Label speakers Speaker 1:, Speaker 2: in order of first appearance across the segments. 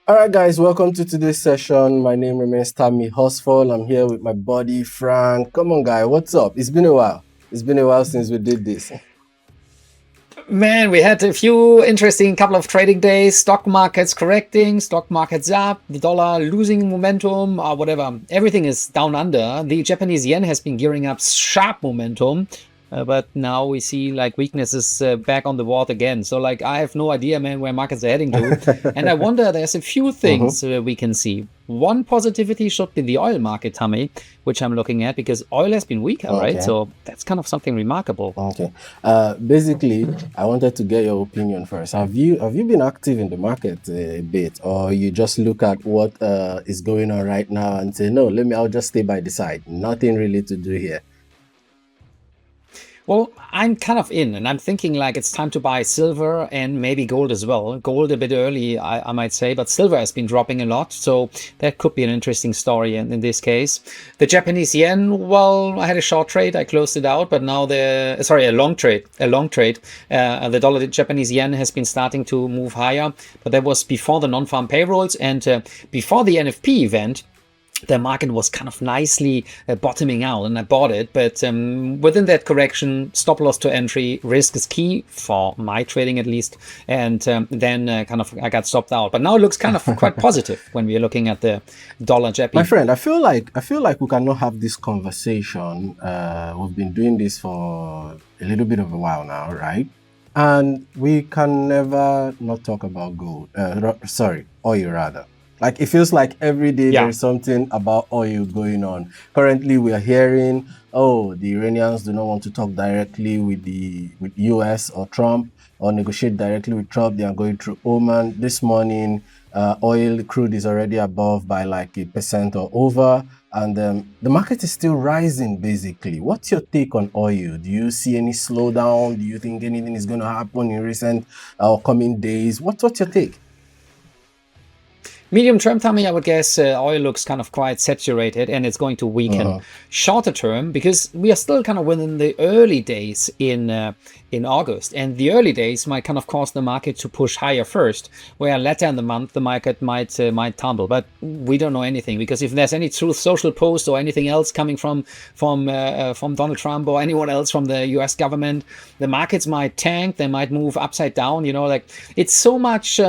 Speaker 1: All right, guys, welcome to today's session. My name remains Tammy Hosfall. I'm here with my buddy Frank. Come on, guy, what's up? It's been a while. It's been a while since we did this.
Speaker 2: Man, we had a few interesting couple of trading days. Stock markets correcting, stock markets up, the dollar losing momentum, or whatever. Everything is down under. The Japanese yen has been gearing up sharp momentum. But now we see like weaknesses back on the board again. So like I have no idea, man, where markets are heading to. And I wonder, there's a few things we can see. One positivity should be the oil market, Tammy, which I'm looking at because oil has been weaker, right? So that's kind of something remarkable.
Speaker 1: Okay. Basically, I wanted to get your opinion first. Have you been active in the market a bit, or you just look at what is going on right now and say, no, I'll just stay by the side. Nothing really to do here.
Speaker 2: Well, I'm kind of in, and I'm thinking like it's time to buy silver and maybe gold as well. Gold a bit early, I might say, but silver has been dropping a lot, so that could be an interesting story in this case. The Japanese yen, well, I had a short trade, I closed it out, but now a long trade. The dollar Japanese yen has been starting to move higher, but that was before the non-farm payrolls and before the NFP event. The market was kind of nicely bottoming out and I bought it. But within that correction, stop loss to entry, risk is key for my trading at least. And then I got stopped out. But now it looks kind of quite positive when we're looking at the dollar Japanese.
Speaker 1: My friend, I feel like we cannot have this conversation. We've been doing this for a little bit of a while now, right? And we can never not talk about gold. Oil rather. Like it feels like every day there's something about oil going on. Currently, we are hearing, the Iranians do not want to talk directly with US or Trump or negotiate directly with Trump. They are going through Oman. This morning, oil crude is already above by like 1% or over. And the market is still rising, basically. What's your take on oil? Do you see any slowdown? Do you think anything is going to happen in recent or coming days? What's your take?
Speaker 2: Medium term, Tommy, I would guess oil looks kind of quite saturated and it's going to weaken. Shorter term, because we are still kind of within the early days in August, and the early days might kind of cause the market to push higher first, where later in the month the market might tumble. But we don't know anything, because if there's any Truth Social post or anything else coming from Donald Trump or anyone else from the US government, the markets might tank, they might move upside down. Like it's so much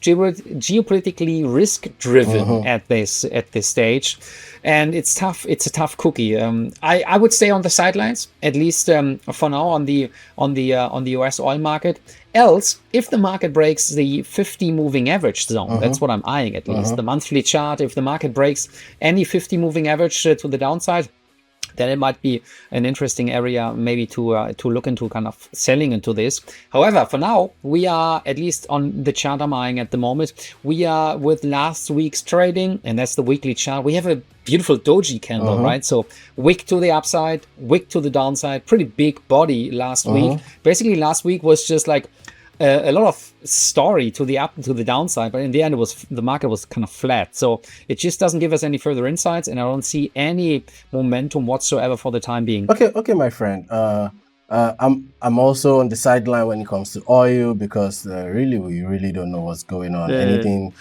Speaker 2: geopolitically risk-driven at this stage, and it's tough. It's a tough cookie. I would stay on the sidelines at least for now on the US oil market. Else, if the market breaks the 50 moving average zone, that's what I'm eyeing at least. The monthly chart. If the market breaks any 50 moving average to the downside, then it might be an interesting area maybe to look into kind of selling into this. However, for now, we are at least on the chart I'm eyeing at the moment. We are with last week's trading, and that's the weekly chart. We have a beautiful doji candle, right? So wick to the upside, wick to the downside, pretty big body last week. Basically, last week was just like a lot of story to the up and to the downside, but in the end the market was kind of flat. So it just doesn't give us any further insights, and I don't see any momentum whatsoever for the time being.
Speaker 1: Okay, my friend. I'm also on the sideline when it comes to oil, because we really don't know what's going on. Anything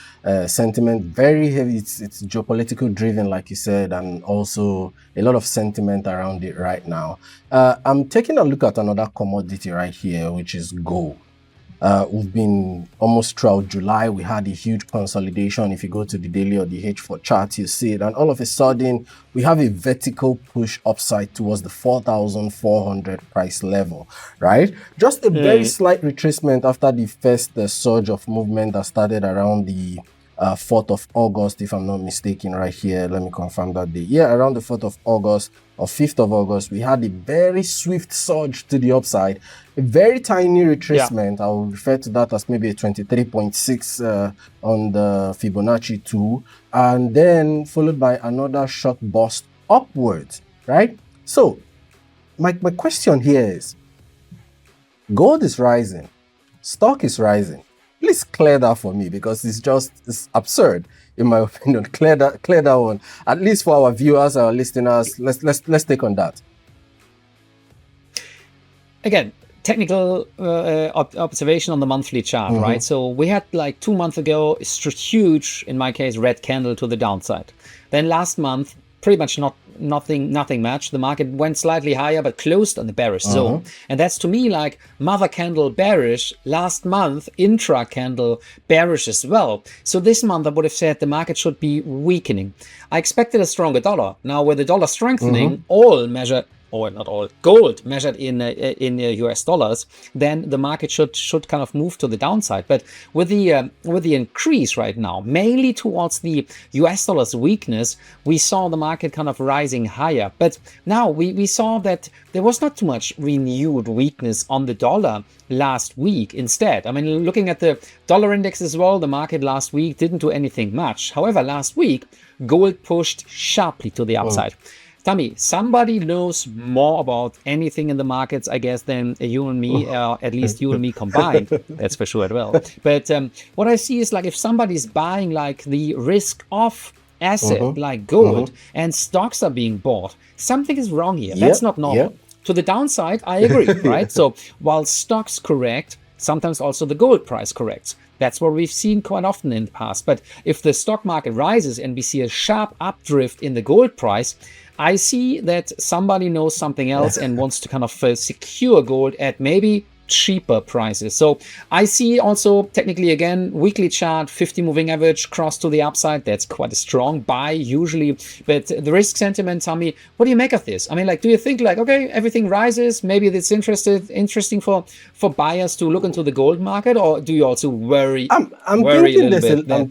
Speaker 1: sentiment very heavy. It's geopolitical driven, like you said, and also a lot of sentiment around it right now. I'm taking a look at another commodity right here, which is gold. We've been almost throughout July. We had a huge consolidation. If you go to the daily or the H4 chart, you see it. And all of a sudden, we have a vertical push upside towards the 4,400 price level, right? Just a very slight retracement after the first surge of movement that started around the 4th of August, if I'm not mistaken, right here. Let me confirm that day. Yeah, around the 4th of August or 5th of August, we had a very swift surge to the upside, a very tiny retracement. I will refer to that as maybe a 23.6 on the Fibonacci 2, and then followed by another short burst upwards, right? So my question here is, gold is rising, stock is rising. Please clear that for me, because it's absurd in my opinion. Clear that one, at least for our viewers, our listeners. Let's take on that.
Speaker 2: Again, technical observation on the monthly chart, right? So we had like 2 months ago, huge, in my case, red candle to the downside. Then last month, pretty much nothing much. The market went slightly higher, but closed on the bearish zone. And that's to me like mother candle bearish, last month intra candle bearish as well. So this month I would have said the market should be weakening. I expected a stronger dollar. Now with the dollar strengthening, all measured, or not all, gold measured in US dollars, then the market should kind of move to the downside. But with the increase right now, mainly towards the US dollar's weakness, we saw the market kind of rising higher. But now we saw that there was not too much renewed weakness on the dollar last week instead. I mean, looking at the dollar index as well, the market last week didn't do anything much. However, last week, gold pushed sharply to the upside. Tammy, somebody knows more about anything in the markets, I guess, than you and me, at least you and me combined. That's for sure as well. But what I see is like if somebody's buying like the risk off asset like gold and stocks are being bought, something is wrong here. That's not normal. To the downside, I agree, right? So while stocks correct, sometimes also the gold price corrects. That's what we've seen quite often in the past. But if the stock market rises and we see a sharp updrift in the gold price, I see that somebody knows something else and wants to kind of secure gold at maybe cheaper prices. So I see also technically again weekly chart 50 moving average cross to the upside. That's quite a strong buy usually, but the risk sentiment, Tommy, what do you make of this? I mean, like, do you think like, okay, everything rises, maybe it's interesting for buyers to look into the gold market, or do you also worry?
Speaker 1: I'm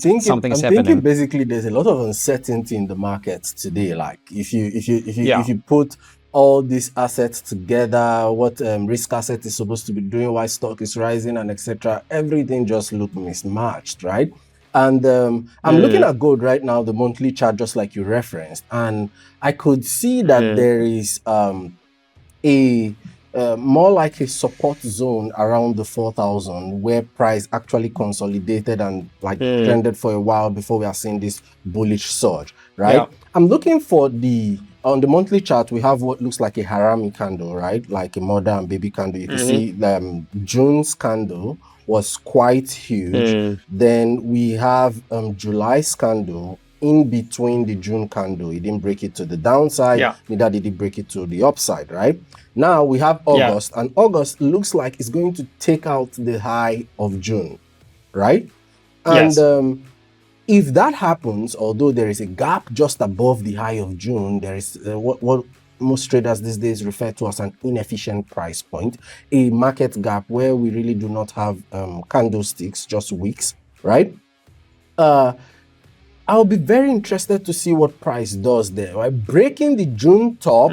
Speaker 1: thinking basically there's a lot of uncertainty in the markets today. Like if you put all these assets together, what risk asset is supposed to be doing, why stock is rising, and etc. Everything just look mismatched, right? And I'm looking at gold right now, the monthly chart, just like you referenced, and I could see that there is more like a support zone around the 4,000 where price actually consolidated and like trended for a while before we are seeing this bullish surge, right? I'm looking for on the monthly chart, we have what looks like a harami candle, right? Like a mother and baby candle. You can see June's candle was quite huge. Then we have July's candle in between the June candle. It didn't break it to the downside, neither did it break it to the upside, right? Now we have August, and August looks like it's going to take out the high of June, right? And if that happens, although there is a gap just above the high of June, there is what most traders these days refer to as an inefficient price point, a market gap where we really do not have candlesticks, just wicks, right? I'll be very interested to see what price does there, right? Breaking the June top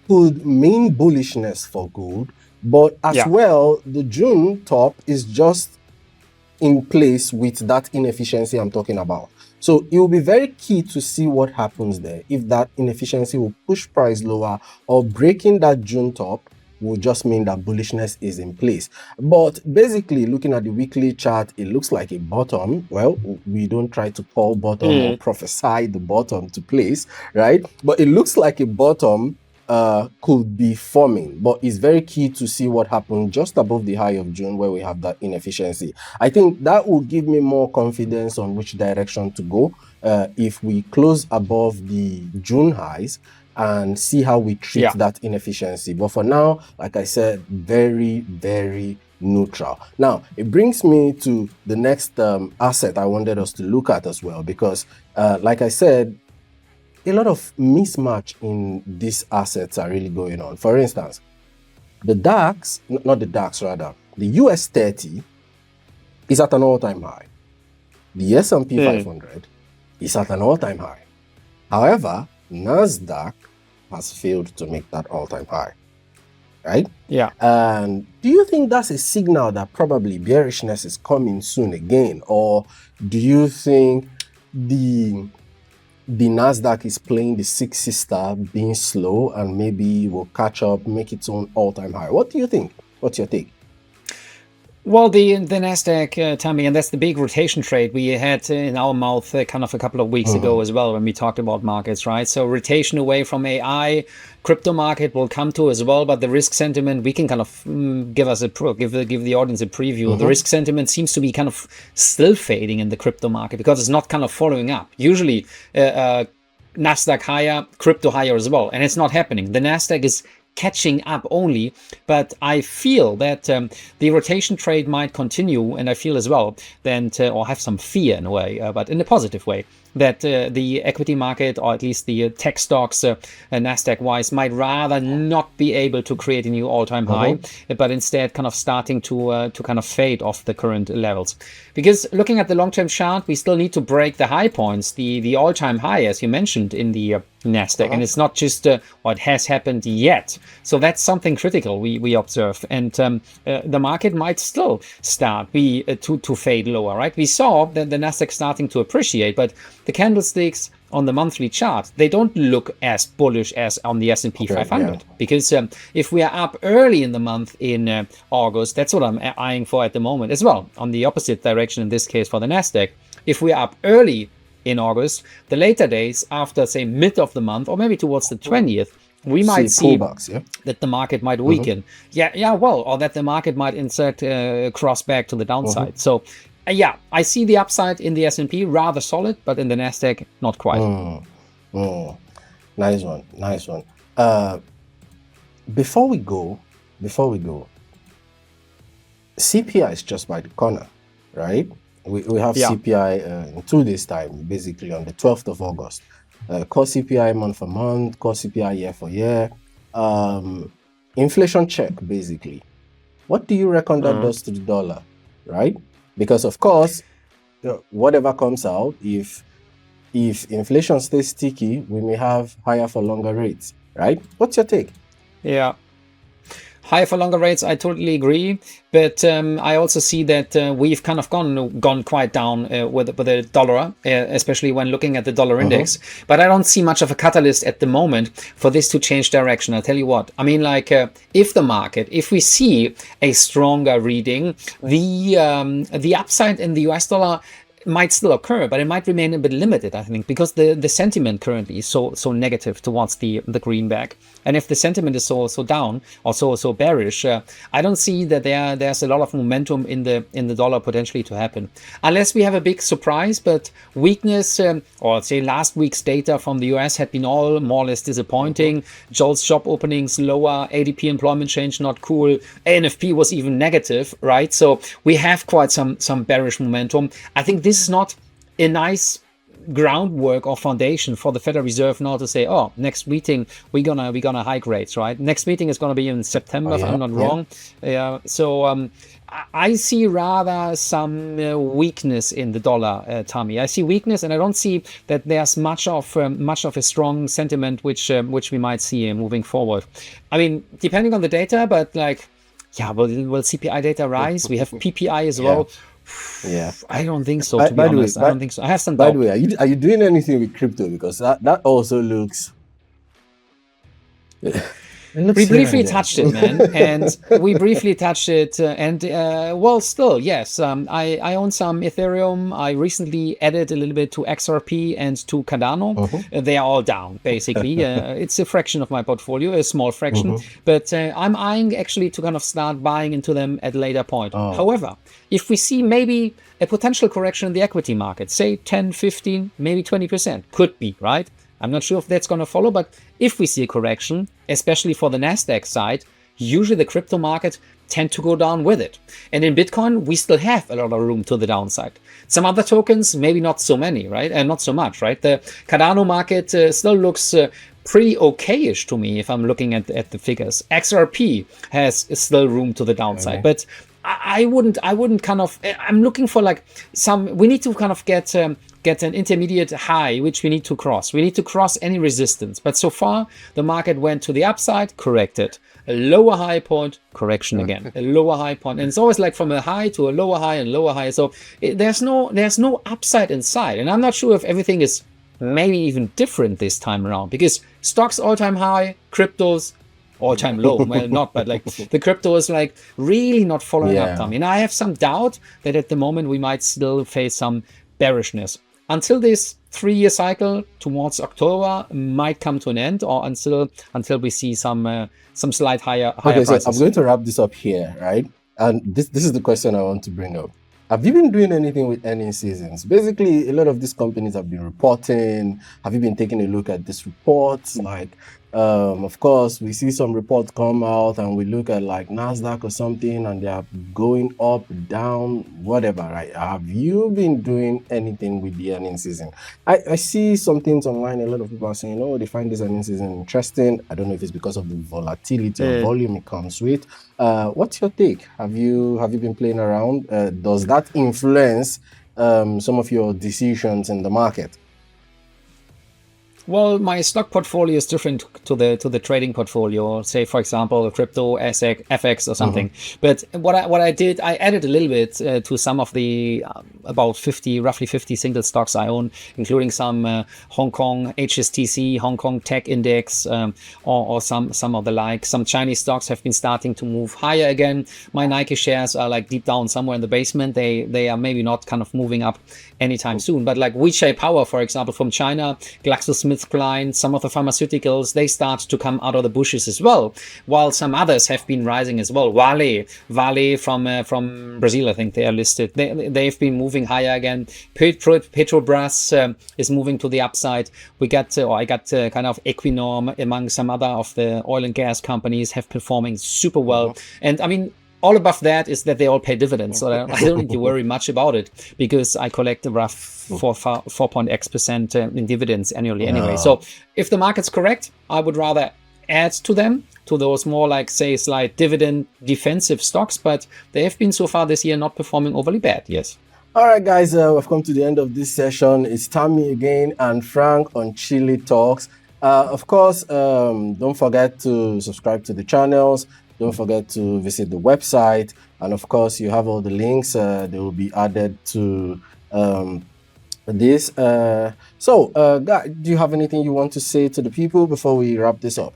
Speaker 1: could mean bullishness for gold, but as well, the June top is just in place with that inefficiency I'm talking about. So it will be very key to see what happens there. If that inefficiency will push price lower, or breaking that June top will just mean that bullishness is in place. But basically, looking at the weekly chart, it looks like a bottom. Well, we don't try to call bottom or prophesy the bottom to place, right? But it looks like a bottom could be forming, but it's very key to see what happened just above the high of June where we have that inefficiency. I think that will give me more confidence on which direction to go if we close above the June highs and see how we treat that inefficiency. But for now, like I said, very, very neutral. Now, it brings me to the next asset I wanted us to look at as well, because like I said, a lot of mismatch in these assets are really going on. For instance, the DAX, not the DAX rather, the US 30 is at an all-time high. The S&P 500 is at an all-time high. However, Nasdaq has failed to make that all-time high, right? Yeah. And do you think that's a signal that probably bearishness is coming soon again? Or do you think the Nasdaq is playing the Six Sister, being slow, and maybe will catch up, make its own all-time high? What do you think? What's your take?
Speaker 2: Well, the Nasdaq, Tammy, and that's the big rotation trade we had in our mouth kind of a couple of weeks ago as well when we talked about markets, right? So rotation away from AI, crypto market will come to as well, but the risk sentiment we can kind of give the audience a preview. The risk sentiment seems to be kind of still fading in the crypto market because it's not kind of following up. Usually, Nasdaq higher, crypto higher as well, and it's not happening. The Nasdaq is catching up only, but I feel that the rotation trade might continue, and I feel as well that, or have some fear in a way, but in a positive way, that the equity market, or at least the tech stocks, Nasdaq-wise, might rather not be able to create a new all-time high, but instead kind of starting to kind of fade off the current levels. Because looking at the long-term chart, we still need to break the high points, the all-time high, as you mentioned, in the Nasdaq, and it's not just what has happened yet. So that's something critical we observe, and the market might still start to fade lower, right? We saw that the Nasdaq starting to appreciate, but the candlesticks on the monthly chart, they don't look as bullish as on the S&P 500, because if we are up early in the month in August, that's what I'm eyeing for at the moment as well, on the opposite direction in this case for the Nasdaq. If we are up early in August, the later days after, say, mid of the month, or maybe towards the 20th, we might see that the market might weaken. Or that the market might insert cross back to the downside. So I see the upside in the S&P rather solid, but in the Nasdaq, not quite.
Speaker 1: Nice one. Before we go, CPI is just by the corner, right? We have CPI in 2 days' time, basically on the 12th of August. Core CPI month for month, core CPI year for year. Inflation check, basically. What do you reckon that does to the dollar, right? Because, of course, whatever comes out, if inflation stays sticky, we may have higher for longer rates, right? What's your take?
Speaker 2: Yeah. Higher for longer rates, I totally agree, but I also see that we've kind of gone quite down with the dollar, especially when looking at the dollar index. But I don't see much of a catalyst at the moment for this to change direction. I'll tell you what. I mean, like if we see a stronger reading, the upside in the US dollar might still occur, but it might remain a bit limited, I think, because the sentiment currently is so negative towards the greenback. And if the sentiment is so down or so bearish, I don't see that there's a lot of momentum in the dollar potentially to happen, unless we have a big surprise. But weakness, or say last week's data from the US had been all more or less disappointing. JOLTS job openings lower, ADP employment change not cool, ANFP was even negative, right? So we have quite some bearish momentum. I think this is not a nice groundwork or foundation for the Federal Reserve now to say, oh, next meeting we're gonna hike rates, right? Next meeting is gonna be in September, if I'm not wrong. So I see rather some weakness in the dollar, Tommy. I see weakness, and I don't see that there's much of a strong sentiment which we might see moving forward. I mean, depending on the data, but will CPI data rise? We have PPI as well.
Speaker 1: Yeah,
Speaker 2: I don't think so. To be honest, I don't think so. I have some doubt.
Speaker 1: By the way, are you doing anything with crypto? Because that also looks.
Speaker 2: We briefly touched it, man, and we briefly touched it, still, yes. I own some Ethereum. I recently added a little bit to XRP and to Cardano. They are all down, basically. It's a fraction of my portfolio, a small fraction, but I'm eyeing actually to kind of start buying into them at a later point. However, if we see maybe a potential correction in the equity market, say 10, 15, maybe 20%, could be, right? I'm not sure if that's going to follow, but if we see a correction, especially for the Nasdaq side, usually the crypto market tend to go down with it. And in Bitcoin, we still have a lot of room to the downside. Some other tokens, maybe not so many, right? And not so much, right? The Cardano market still looks pretty okay-ish to me if I'm looking at the figures. XRP has still room to the downside, but I wouldn't kind of, I'm looking for like we need to kind of get an intermediate high, which we need to cross. We need to cross any resistance. But so far, the market went to the upside, corrected. A lower high point, correction again. A lower high point. And it's always like from a high to a lower high and lower high. So there's no upside inside. And I'm not sure if everything is maybe even different this time around, because stocks all-time high, cryptos all-time low. Well, not, but like the crypto is like really not following up, Tommy. And I have some doubt that at the moment we might still face some bearishness until this 3-year cycle towards October might come to an end, or until we see some slight higher prices.
Speaker 1: So I'm going to wrap this up here, right? And this is the question I want to bring up. Have you been doing anything with earnings seasons? Basically, a lot of these companies have been reporting. Have you been taking a look at these reports? Like, of course, we see some reports come out and we look at like Nasdaq or something and they are going up, down, whatever, right? Have you been doing anything with the earnings season? I see some things online. A lot of people are saying, oh, they find this earnings season interesting. I don't know if it's because of the volatility or volume it comes with. What's your take? Have you been playing around? Does that influence some of your decisions in the market?
Speaker 2: Well, my stock portfolio is different to the trading portfolio. Say, for example, crypto, FX, or something. But what I did, I added a little bit to some of the about roughly 50 single stocks I own, including some Hong Kong HSTC, Hong Kong Tech Index, or some of the like. Some Chinese stocks have been starting to move higher again. My Nike shares are like deep down somewhere in the basement. They are maybe not kind of moving up anytime soon. But like Weichai Power, for example, from China, GlaxoSmithKline, some of the pharmaceuticals, they start to come out of the bushes as well, while some others have been rising as well. Vale from Brazil, I think they are listed. They've been moving higher again. Petrobras is moving to the upside. I got kind of Equinor among some other of the oil and gas companies have performing super well. And I mean, all above that is that they all pay dividends. So I don't need to worry much about it because I collect a rough 4.x% in dividends annually anyway. So if the market's correct, I would rather add to them, to those more like, say, slight dividend defensive stocks. But they have been so far this year not performing overly bad. Yes.
Speaker 1: All right, guys, we've come to the end of this session. It's Tammy again and Frank on Chile Talks. Of course, don't forget to subscribe to the channels. Don't forget to visit the website. And of course, you have all the links. They will be added to this. Guy, do you have anything you want to say to the people before we wrap this up?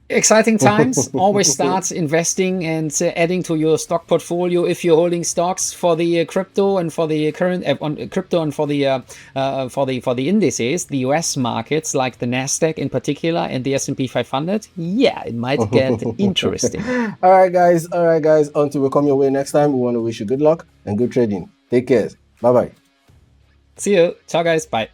Speaker 2: Exciting times. Always start investing and adding to your stock portfolio if you're holding stocks for the crypto and for the current crypto and for the indices, the US markets like the Nasdaq in particular and the S&P 500. Yeah, it might get interesting.
Speaker 1: All right, guys. Until we come your way next time, we want to wish you good luck and good trading. Take care. Bye bye.
Speaker 2: See you. Ciao, guys. Bye.